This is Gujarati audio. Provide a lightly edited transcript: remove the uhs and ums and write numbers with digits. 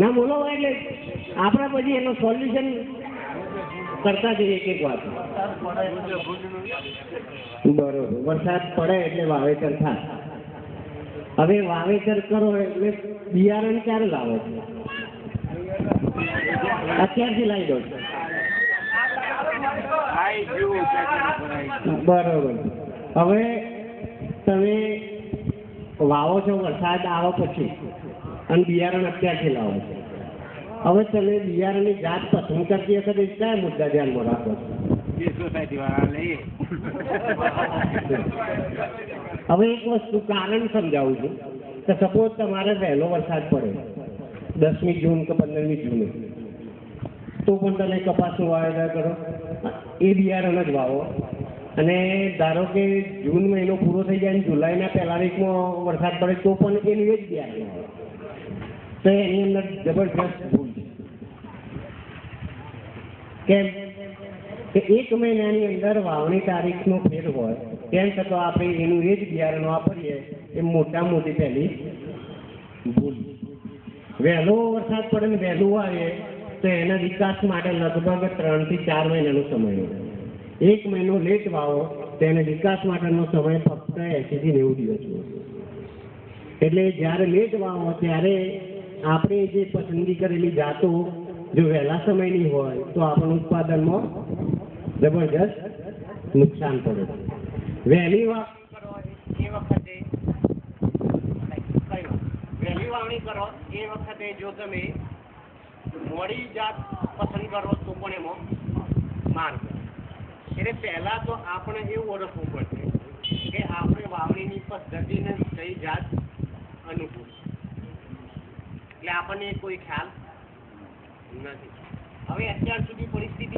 ના બોલો એટલે આપણે પછી એનું સોલ્યુશન કરતા જઈએ એક એક વાત. બરોબર, વરસાદ પડે એટલે વાવેતર થાય. હવે વાવેતર કરો એટલે બિયારણ ક્યારે લાવો છો? અત્યારથી લાવી દો. બરોબર. હવે તમે વાવો છો વરસાદ આવે પછી અને બિયારણ અત્યારથી લાવો છો. હવે તમે બિયારણની જાત પસંદ કરતી વખતે કયા મુદ્દા ધ્યાનમાં રાખો છો? હવે એક વસ્તુ કારણ સમજાવું છું કે સપોઝ તમારે વહેલો વરસાદ પડે 10મી જૂન કે 15મી જૂને, તો પણ તમે કપાસનું વાવેતર કરો, એ બિયારણ જ વાવો. અને ધારો કે જૂન મહિનો પૂરો થઈ જાય અને જુલાઈના પહેલા વીકમાં વરસાદ પડે તો પણ એનું એ જ બિયારણ આવે, તો એની અંદર જબરજસ્ત ભૂલ છે. કેમ કે 1 મહિનાની અંદર વાવણી તારીખનો ફેર હોય તેમ છતાં આપણે એનું એ જ બિયારણ વાપરીએ એ મોટા મોટી પહેલી ભૂલ. વહેલો વરસાદ પડે ને વહેલું આવે તો એના વિકાસ માટે લગભગ 3 થી 4 મહિનાનો સમય હોય. 1 મહિનો લેટ વાવો તો એને વિકાસ માટેનો સમય ફક્ત 80 થી 90 દિવસ હોય. એટલે જ્યારે લેટ વાવો ત્યારે આપણે જે પસંદગી કરેલી જાતો જો વહેલા સમયની હોય તો આપણું ઉત્પાદનમાં જબરજસ્ત નુકસાન પડે. વહેલી વાવણી કરો એ વખતે જો તમે મોડી જાત પસંદ કરો તો પણ એમાં માર પડે. એટલે પહેલા તો આપણે એવું ઓળખવું પડશે કે આપણે વાવણીની પદ્ધતિને કઈ જાત અનુકૂળ, એટલે આપણને કોઈ ખ્યાલ નથી. હવે અત્યાર સુધી પરિસ્થિતિ